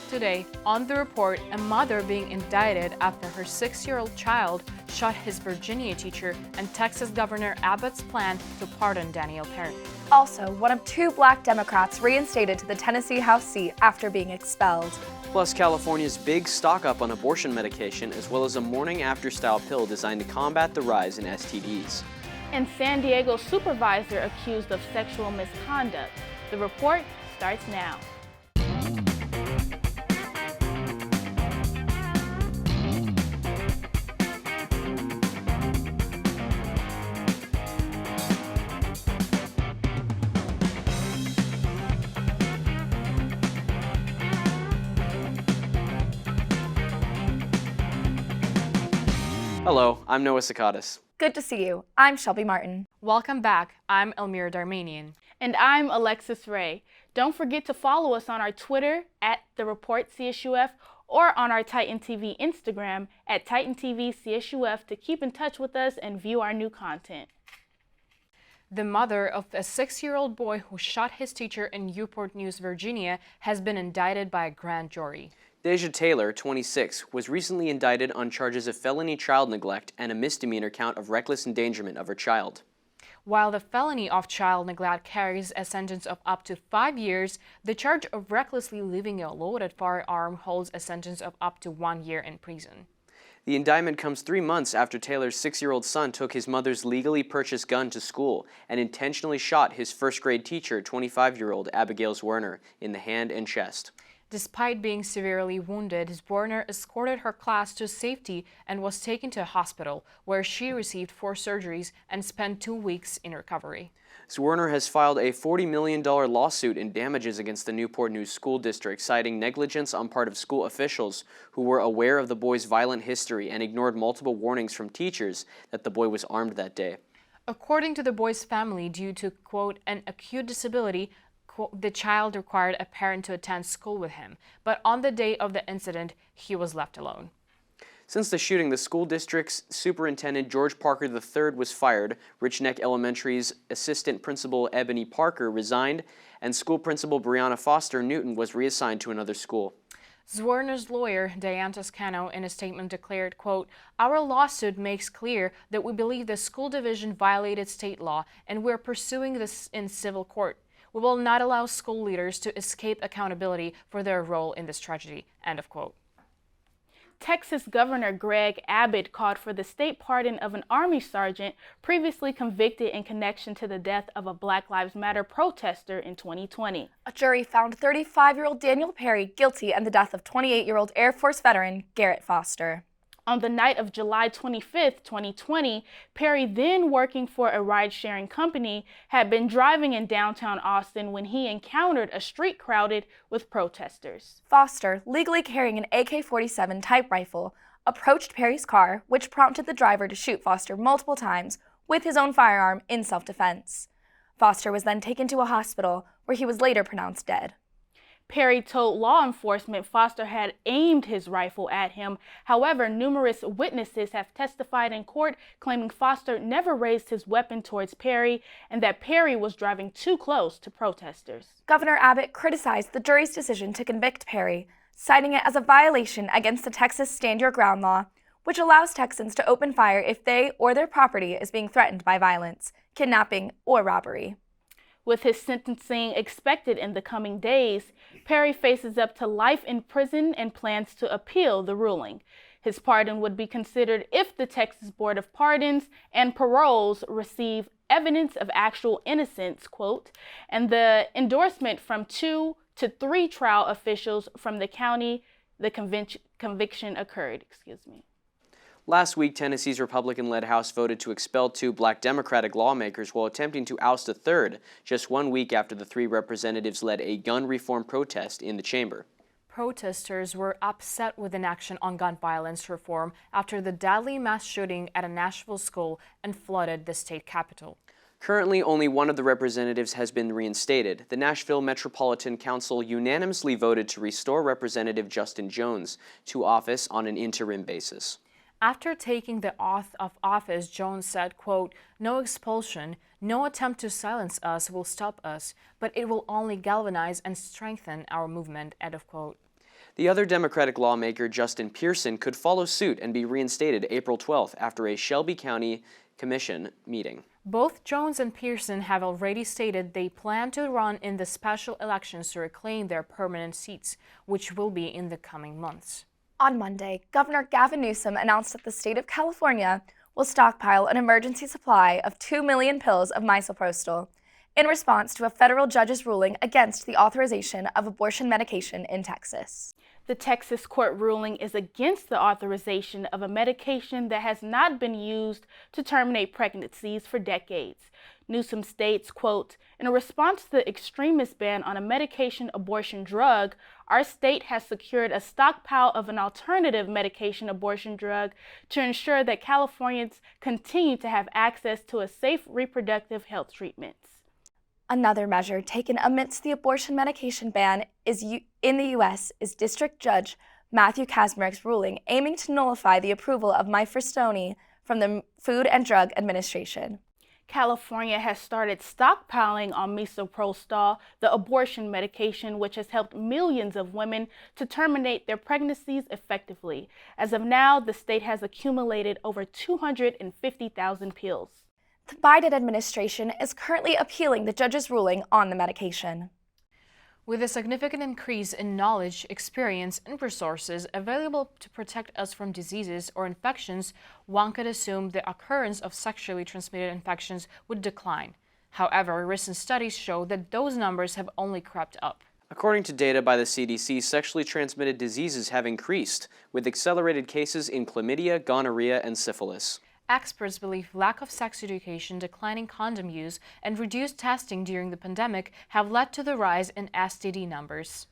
Today, on The Report, a mother being indicted after her 6-year-old child shot his Virginia teacher and Texas Governor Abbott's plan to pardon Daniel Perry. Also, one of 2 black Democrats reinstated to the Tennessee House seat after being expelled. Plus, California's big stock-up on abortion medication, as well as a morning-after-style pill designed to combat the rise in STDs. And San Diego's supervisor accused of sexual misconduct. The Report starts now. Hello, I'm Noah Sakadas. Good to see you. I'm Shelby Martin. Welcome back. I'm Elmira Darmanian. And I'm Alexis Ray. Don't forget to follow us on our Twitter at The Report CSUF or on our Titan TV Instagram at Titan TV CSUF to keep in touch with us and view our new content. The mother of a 6-year-old boy who shot his teacher in Newport News, Virginia, has been indicted by a grand jury. Deja Taylor, 26, was recently indicted on charges of felony child neglect and a misdemeanor count of reckless endangerment of her child. While the felony of child neglect carries a sentence of up to 5 years, the charge of recklessly leaving a loaded firearm holds a sentence of up to 1 year in prison. The indictment comes 3 months after Taylor's 6-year-old son took his mother's legally purchased gun to school and intentionally shot his first-grade teacher, 25-year-old Abigail Werner, in the hand and chest. Despite being severely wounded, Werner escorted her class to safety and was taken to a hospital, where she received 4 surgeries and spent 2 weeks in recovery. Werner has filed a $40 million lawsuit in damages against the Newport News School District, citing negligence on part of school officials who were aware of the boy's violent history and ignored multiple warnings from teachers that the boy was armed that day. According to the boy's family, due to, quote, an acute disability, the child required a parent to attend school with him, but on the day of the incident, he was left alone. Since the shooting, the school district's superintendent, George Parker III, was fired, Rich Neck Elementary's assistant principal, Ebony Parker, resigned, and school principal Brianna Foster Newton was reassigned to another school. Werner's lawyer, Diane Toscano, in a statement declared, quote, "Our lawsuit makes clear that we believe the school division violated state law, and we're pursuing this in civil court. We will not allow school leaders to escape accountability for their role in this tragedy," end of quote. Texas Governor Greg Abbott called for the state pardon of an Army sergeant previously convicted in connection to the death of a Black Lives Matter protester in 2020. A jury found 35-year-old Daniel Perry guilty in the death of 28-year-old Air Force veteran Garrett Foster. On the night of July 25, 2020, Perry, then working for a ride-sharing company, had been driving in downtown Austin when he encountered a street crowded with protesters. Foster, legally carrying an AK-47 type rifle, approached Perry's car, which prompted the driver to shoot Foster multiple times with his own firearm in self-defense. Foster was then taken to a hospital, where he was later pronounced dead. Perry told law enforcement Foster had aimed his rifle at him. However, numerous witnesses have testified in court claiming Foster never raised his weapon towards Perry and that Perry was driving too close to protesters. Governor Abbott criticized the jury's decision to convict Perry, citing it as a violation against the Texas Stand Your Ground law, which allows Texans to open fire if they or their property is being threatened by violence, kidnapping, or robbery. With his sentencing expected in the coming days, Perry faces up to life in prison and plans to appeal the ruling. His pardon would be considered if the Texas Board of Pardons and Paroles receive evidence of actual innocence, quote, and the endorsement from 2 to 3 trial officials from the county the conviction occurred. Last week, Tennessee's Republican-led House voted to expel 2 black Democratic lawmakers while attempting to oust a third, just 1 week after the 3 representatives led a gun reform protest in the chamber. Protesters were upset with inaction on gun violence reform after the deadly mass shooting at a Nashville school and flooded the state capitol. Currently, only one of the representatives has been reinstated. The Nashville Metropolitan Council unanimously voted to restore Representative Justin Jones to office on an interim basis. After taking the oath of office, Jones said, quote, "No expulsion, no attempt to silence us will stop us, but it will only galvanize and strengthen our movement," end of quote. The other Democratic lawmaker, Justin Pearson, could follow suit and be reinstated April 12th after a Shelby County Commission meeting. Both Jones and Pearson have already stated they plan to run in the special elections to reclaim their permanent seats, which will be in the coming months. On Monday, Governor Gavin Newsom announced that the state of California will stockpile an emergency supply of 2 million pills of misoprostol in response to a federal judge's ruling against the authorization of abortion medication in Texas. The Texas court ruling is against the authorization of a medication that has not been used to terminate pregnancies for decades. Newsom states, quote, "In a response to the extremist ban on a medication abortion drug, our state has secured a stockpile of an alternative medication abortion drug to ensure that Californians continue to have access to a safe reproductive health treatments." Another measure taken amidst the abortion medication ban in the U.S. is District Judge Matthew Kacsmarik's ruling aiming to nullify the approval of mifepristone from the Food and Drug Administration. California has started stockpiling on misoprostol, the abortion medication which has helped millions of women to terminate their pregnancies effectively. As of now, the state has accumulated over 250,000 pills. The Biden administration is currently appealing the judge's ruling on the medication. With a significant increase in knowledge, experience, and resources available to protect us from diseases or infections, one could assume the occurrence of sexually transmitted infections would decline. However, recent studies show that those numbers have only crept up. According to data by the CDC, sexually transmitted diseases have increased, with accelerated cases in chlamydia, gonorrhea, and syphilis. Experts believe lack of sex education, declining condom use, and reduced testing during the pandemic have led to the rise in STD numbers.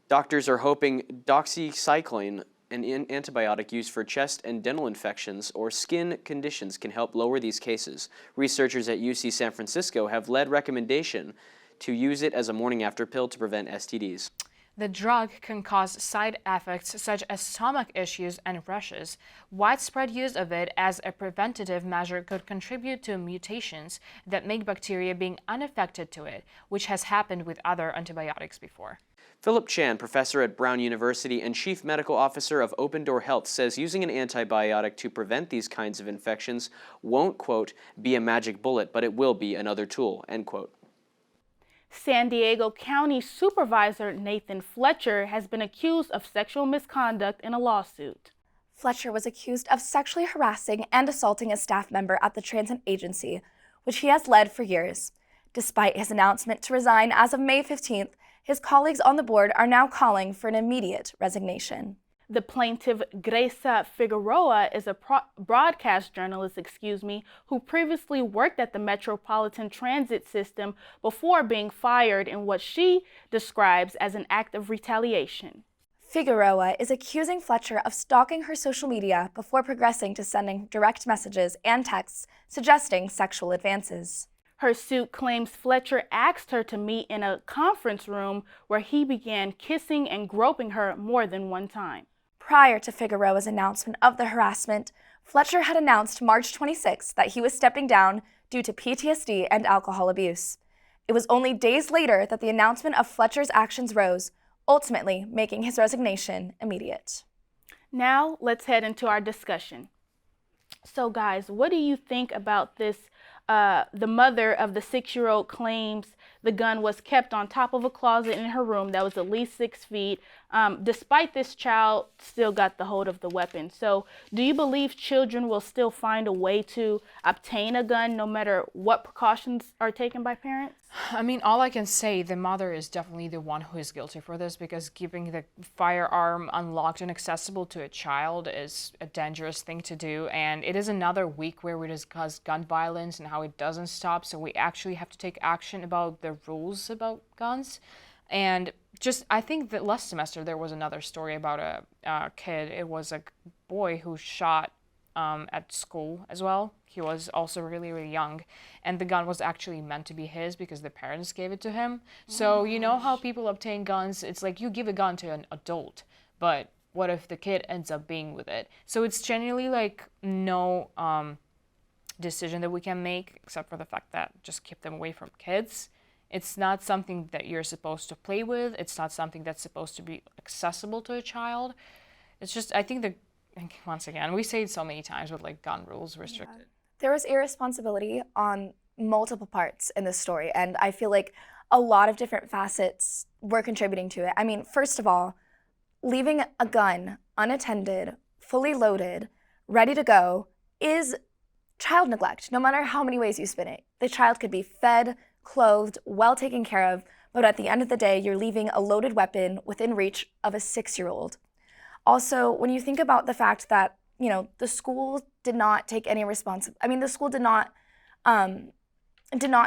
Doctors are hoping doxycycline, an antibiotic used for chest and dental infections or skin conditions, can help lower these cases. Researchers at UC San Francisco have led recommendation to use it as a morning-after pill to prevent STDs. The drug can cause side effects such as stomach issues and rashes. Widespread use of it as a preventative measure could contribute to mutations that make bacteria being unaffected to it, which has happened with other antibiotics before. Philip Chan, professor at Brown University and chief medical officer of Open Door Health, says using an antibiotic to prevent these kinds of infections won't, quote, be a magic bullet, but it will be another tool, end quote. San Diego County Supervisor Nathan Fletcher has been accused of sexual misconduct in a lawsuit. Fletcher was accused of sexually harassing and assaulting a staff member at the transit agency, which he has led for years. Despite his announcement to resign as of May 15th, his colleagues on the board are now calling for an immediate resignation. The plaintiff, Gresa Figueroa, is a broadcast journalist, who previously worked at the Metropolitan Transit System before being fired in what she describes as an act of retaliation. Figueroa is accusing Fletcher of stalking her social media before progressing to sending direct messages and texts suggesting sexual advances. Her suit claims Fletcher asked her to meet in a conference room where he began kissing and groping her more than one time. Prior to Figueroa's announcement of the harassment, Fletcher had announced March 26 that he was stepping down due to PTSD and alcohol abuse. It was only days later that the announcement of Fletcher's actions rose, ultimately making his resignation immediate. Now, let's head into our discussion. So guys, what do you think about this? The mother of the 6-year-old claims the gun was kept on top of a closet in her room that was at least 6 feet. Despite this, child still got the hold of the weapon. So do you believe children will still find a way to obtain a gun no matter what precautions are taken by parents? I mean, all I can say, the mother is definitely the one who is guilty for this, because keeping the firearm unlocked and accessible to a child is a dangerous thing to do. And it is another week where we discuss gun violence and how it doesn't stop. So we actually have to take action about the rules about guns. And just, I think that last semester there was another story about a kid. It was a boy who shot at school as well. He was also really, really young, and the gun was actually meant to be his because the parents gave it to him. So you know how people obtain guns? It's like you give a gun to an adult, but what if the kid ends up being with it? So it's genuinely like no decision that we can make except for the fact that just keep them away from kids. It's not something that you're supposed to play with. It's not something that's supposed to be accessible to a child. It's just, I think once again, we say it so many times with like gun rules restricted. There was irresponsibility on multiple parts in this story, and I feel like a lot of different facets were contributing to it. I mean, first of all, leaving a gun unattended, fully loaded, ready to go is child neglect, no matter how many ways you spin it. The child could be fed, clothed, well taken care of, but at the end of the day, you're leaving a loaded weapon within reach of a 6-year-old. Also, when you think about the fact that, the school did not take any responsibility. I mean, the school did not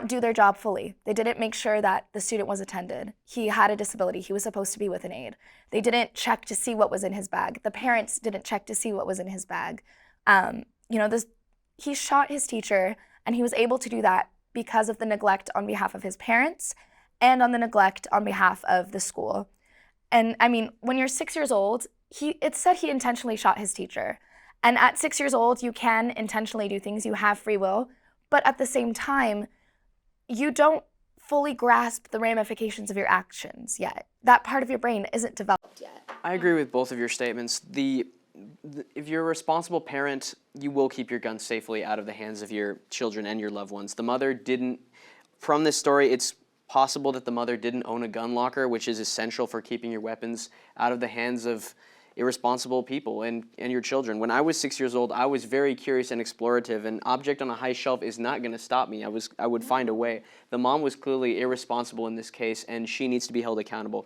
do their job fully. They didn't make sure that the student was attended. He had a disability. He was supposed to be with an aide. They didn't check to see what was in his bag. The parents didn't check to see what was in his bag. He shot his teacher, and he was able to do that because of the neglect on behalf of his parents and on the neglect on behalf of the school. And I mean, when you're 6 years old, it said he intentionally shot his teacher. And at 6 years old, you can intentionally do things. You have free will. But at the same time, you don't fully grasp the ramifications of your actions yet. That part of your brain isn't developed yet. I agree with both of your statements. If you're a responsible parent, you will keep your guns safely out of the hands of your children and your loved ones. The mother didn't, from this story, it's possible that the mother didn't own a gun locker, which is essential for keeping your weapons out of the hands of irresponsible people and your children. When I was 6 years old, I was very curious and explorative. An object on a high shelf is not going to stop me. I would find a way. The mom was clearly irresponsible in this case, and she needs to be held accountable.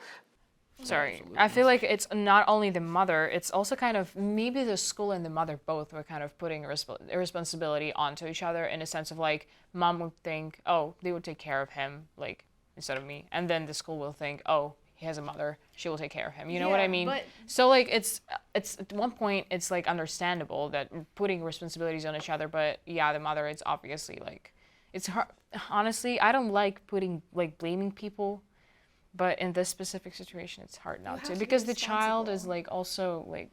Sorry, I feel like it's not only the mother, it's also kind of maybe the school and the mother both were kind of putting irresponsibility onto each other in a sense of like, mom would think, oh, they would take care of him, like, instead of me. And then the school will think, oh, he has a mother, she will take care of him. You know what I mean? So like, it's at one point, it's like understandable that putting responsibilities on each other, but yeah, the mother, it's obviously like, it's hard. Honestly, I don't like blaming people. But in this specific situation, it's hard not to because the child is like also like.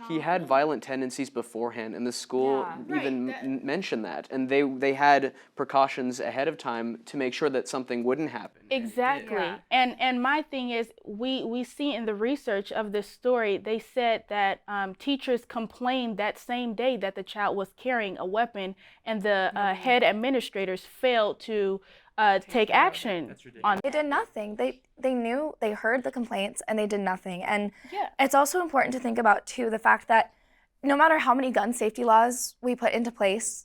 He had violent tendencies beforehand, and the school mentioned that, and they had precautions ahead of time to make sure that something wouldn't happen. Exactly, and my thing is, we see in the research of this story, they said that teachers complained that same day that the child was carrying a weapon, and the head administrators failed to take action on. They did nothing. They knew, they heard the complaints, and they did nothing. And it's also important to think about, too, the fact that no matter how many gun safety laws we put into place,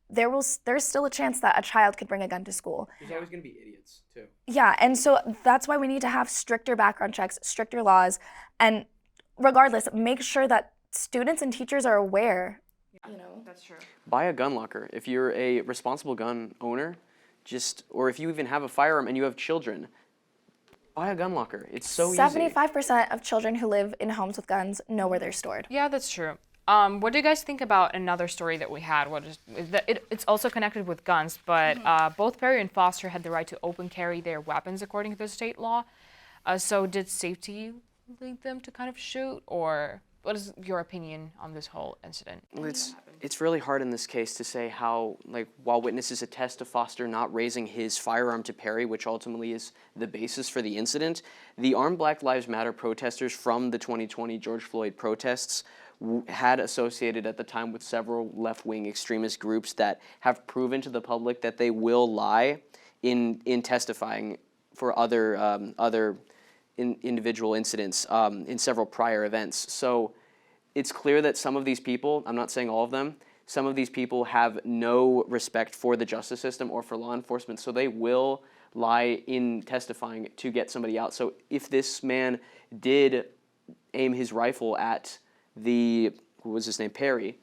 there's still a chance that a child could bring a gun to school. There's always going to be idiots, too. Yeah, and so that's why we need to have stricter background checks, stricter laws, and regardless, make sure that students and teachers are aware. That's true. Buy a gun locker. If you're a responsible gun owner, or if you even have a firearm and you have children, buy a gun locker. It's so easy. 75% of children who live in homes with guns know where they're stored. Yeah, that's true. What do you guys think about another story that we had? It's also connected with guns, but both Perry and Foster had the right to open carry their weapons according to the state law. So did safety lead them to kind of shoot, or what is your opinion on this whole incident? It's really hard in this case to say how, while witnesses attest to Foster not raising his firearm to Perry, which ultimately is the basis for the incident, the armed Black Lives Matter protesters from the 2020 George Floyd protests had associated at the time with several left-wing extremist groups that have proven to the public that they will lie in testifying for other individual incidents in several prior events. So it's clear that some of these people, I'm not saying all of them, some of these people have no respect for the justice system or for law enforcement, so they will lie in testifying to get somebody out. So if this man did aim his rifle at Perry,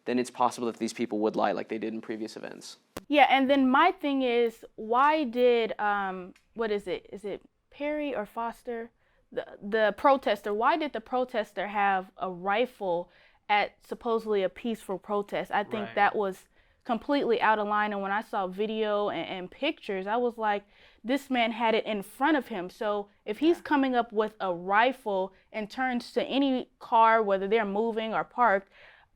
then it's possible that these people would lie like they did in previous events. Yeah, and then my thing is, why did, is it Perry or Foster? The protester, why did the protester have a rifle at supposedly a peaceful protest? I think that was completely out of line. And when I saw video and pictures, I was like, this man had it in front of him. So if he's coming up with a rifle and turns to any car, whether they're moving or parked,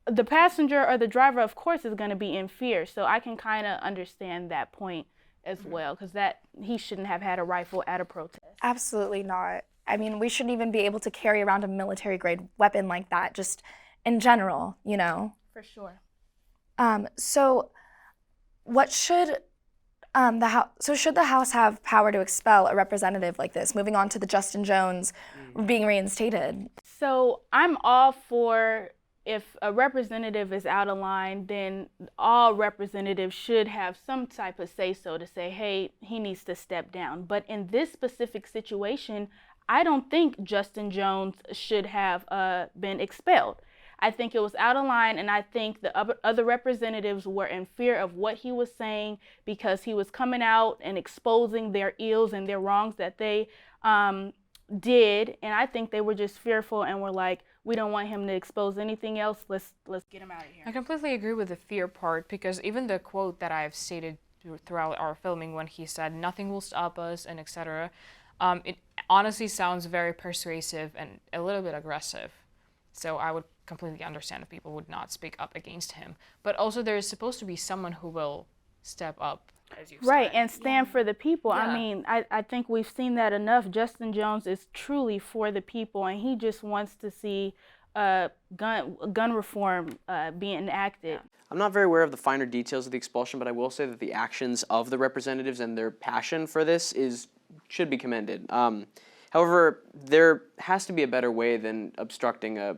the passenger or the driver, of course, is going to be in fear. So I can kind of understand that point as well, because that he shouldn't have had a rifle at a protest. Absolutely not. I mean, we shouldn't even be able to carry around a military-grade weapon like that, just in general, you know? For sure. So what should should the House have power to expel a representative like this? Moving on to the Justin Jones being reinstated. So I'm all for, if a representative is out of line, then all representatives should have some type of say-so to say, hey, he needs to step down. But in this specific situation, I don't think Justin Jones should have been expelled. I think it was out of line, and I think the other representatives were in fear of what he was saying, because he was coming out and exposing their ills and their wrongs that they did, and I think they were just fearful and were like, we don't want him to expose anything else. Let's get him out of here. I completely agree with the fear part, because even the quote that I've stated throughout our filming when he said nothing will stop us and etc., it honestly sounds very persuasive and a little bit aggressive. So I would completely understand if people would not speak up against him. But also there is supposed to be someone who will step up, as you right, said. and stand for the people. Yeah. I mean, I think we've seen that enough. Justin Jones is truly for the people, and he just wants to see gun reform being enacted. I'm not very aware of the finer details of the expulsion, but I will say that the actions of the representatives and their passion for this should be commended. However, there has to be a better way than obstructing a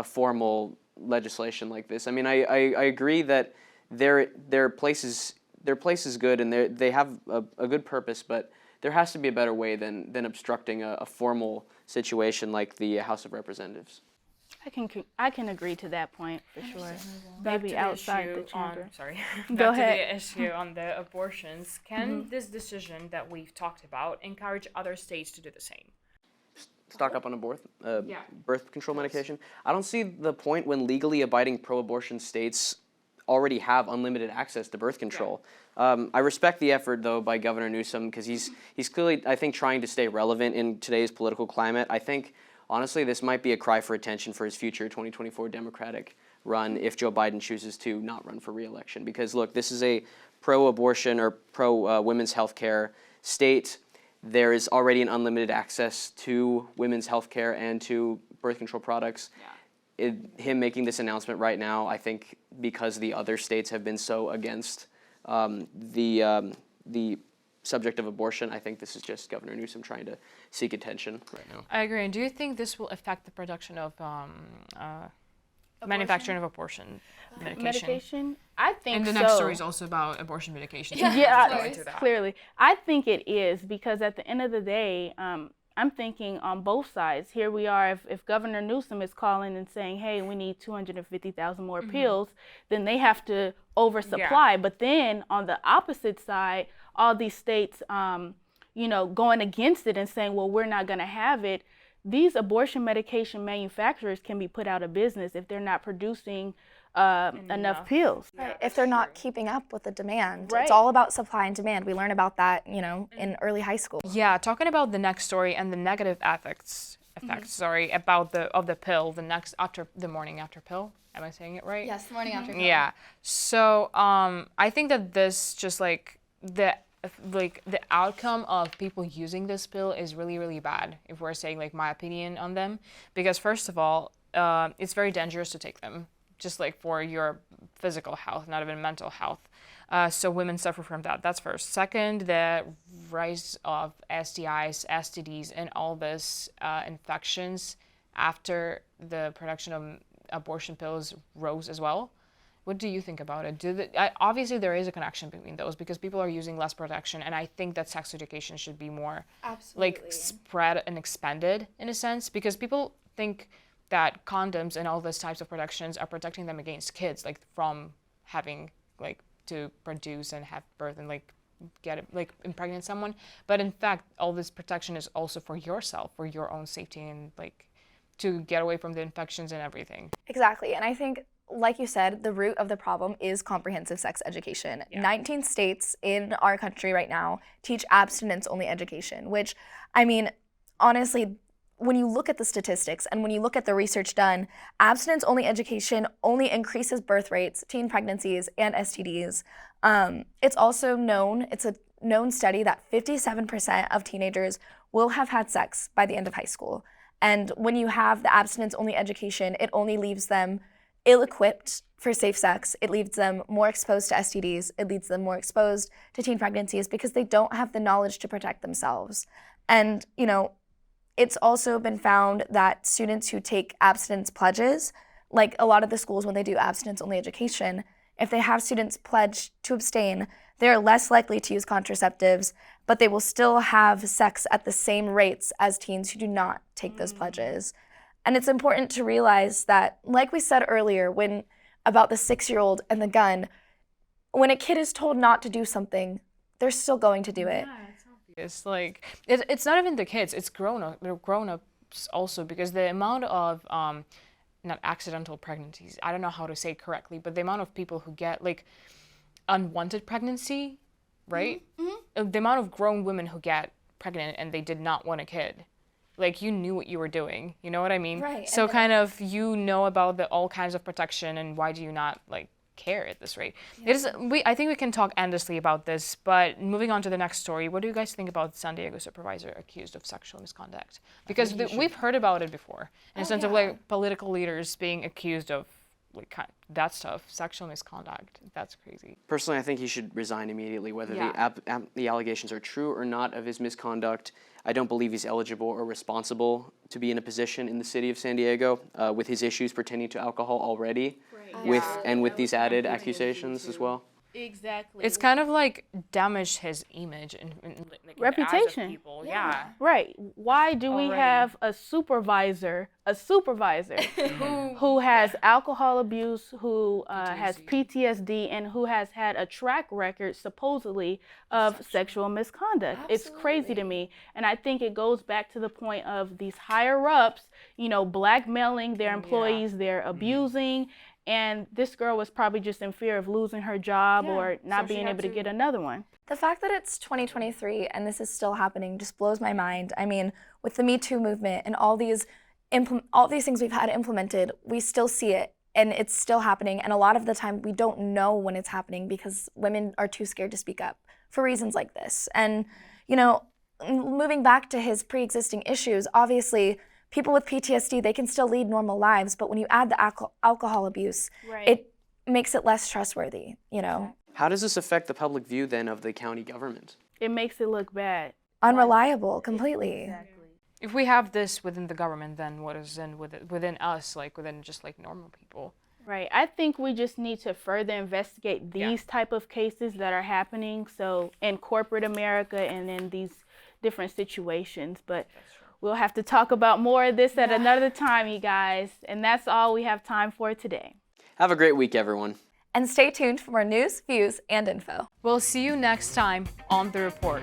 formal legislation like this. I mean, I agree that their place is good and they have a good purpose, but there has to be a better way than obstructing a formal situation like the House of Representatives. I can agree to that point for sure. Maybe outside the chamber. Go Go ahead. ahead. To the issue on the abortions. Can this decision that we've talked about encourage other states to do the same? Stock up on birth control medication. I don't see the point when legally abiding pro-abortion states already have unlimited access to birth control. I respect the effort, though, by Governor Newsom, because he's clearly, I think, trying to stay relevant in today's political climate. I think, honestly, this might be a cry for attention for his future 2024 Democratic run if Joe Biden chooses to not run for re-election. Because, look, this is a pro-abortion or pro-women's health care state. There is already an unlimited access to women's health care and to birth control products. Him making this announcement right now, I think, because the other states have been so against the subject of abortion, I think this is just Governor Newsom trying to seek attention right now. I agree. And do you think this will affect the production of manufacturing of abortion medication? I think so. And the next story is also about abortion medication. Clearly. I think it is, because at the end of the day, I'm thinking on both sides. Here we are, if Governor Newsom is calling and saying, hey, we need 250,000 more pills, then they have to oversupply. Yeah. But then on the opposite side, all these states, going against it and saying, well, we're not going to have it. These abortion medication manufacturers can be put out of business if they're not producing enough pills. Right. If they're not keeping up with the demand. Right. It's all about supply and demand. We learn about that, in early high school. Yeah, talking about the next story and the negative effects, about the pill, the morning after pill. Am I saying it right? Yes, the morning after pill. Yeah. So I think that this just the outcome of people using this pill is really, really bad, if we're saying my opinion on them, because first of all, it's very dangerous to take them, just for your physical health, not even mental health. So women suffer from that. That's first. Second, the rise of STIs, STDs, and all this infections after the production of abortion pills rose as well. What do you think about it? Obviously, there is a connection between those because people are using less protection, and I think that sex education should be more spread and expanded in a sense, because people think that condoms and all those types of protections are protecting them against kids, from having to produce and have birth and impregnate someone. But in fact, all this protection is also for yourself, for your own safety, and to get away from the infections and everything. Exactly, and I think, like you said, the root of the problem is comprehensive sex education. Yeah. 19 states in our country right now teach abstinence-only education, which, honestly, when you look at the statistics and when you look at the research done, abstinence-only education only increases birth rates, teen pregnancies, and STDs. It's also known, it's a known study that 57% of teenagers will have had sex by the end of high school. And when you have the abstinence-only education, it only leaves them ill-equipped for safe sex. It leaves them more exposed to STDs. It leaves them more exposed to teen pregnancies because they don't have the knowledge to protect themselves. And, it's also been found that students who take abstinence pledges, like a lot of the schools when they do abstinence-only education, if they have students pledge to abstain, they are less likely to use contraceptives, but they will still have sex at the same rates as teens who do not take those pledges. And it's important to realize that, like we said earlier, about the 6-year-old and the gun, when a kid is told not to do something, they're still going to do it. It's like it's not even the kids; it's grown-ups also, because the amount of not accidental pregnancies, I don't know how to say it correctly, but the amount of people who get like unwanted pregnancy, right? Mm-hmm. The amount of grown women who get pregnant and they did not want a kid. Like, you knew what you were doing, you know what I mean? Right. So kind of about all kinds of protection, and why do you not care at this rate? Yeah. I think we can talk endlessly about this, but moving on to the next story, what do you guys think about San Diego supervisor accused of sexual misconduct? Because we've heard about it before, in the sense of political leaders being accused of that stuff, sexual misconduct. That's crazy. Personally, I think he should resign immediately, whether the allegations are true or not of his misconduct. I don't believe he's eligible or responsible to be in a position in the city of San Diego with his issues pertaining to alcohol already, with these added accusations as well. Exactly. It's kind of damaged his image and reputation. In the eyes of people. Yeah. Right. Why do we have a supervisor who has alcohol abuse, who has PTSD, and who has had a track record supposedly of sexual misconduct? Absolutely. It's crazy to me. And I think it goes back to the point of these higher ups, blackmailing their employees, they're abusing. And this girl was probably just in fear of losing her job or not being able to get another one. The fact that it's 2023 and this is still happening just blows my mind. I mean, with the Me Too movement and all these things we've had implemented, we still see it and it's still happening. And a lot of the time we don't know when it's happening because women are too scared to speak up for reasons like this. And, moving back to his pre-existing issues, obviously, people with PTSD, they can still lead normal lives, but when you add the alcohol abuse, it makes it less trustworthy, How does this affect the public view, then, of the county government? It makes it look bad. Unreliable, completely. Exactly. If we have this within the government, then what is within us, within just normal people? Right. I think we just need to further investigate these type of cases that are happening, so in corporate America and in these different situations. But we'll have to talk about more of this at another time, you guys. And that's all we have time for today. Have a great week, everyone. And stay tuned for more news, views, and info. We'll see you next time on The Report.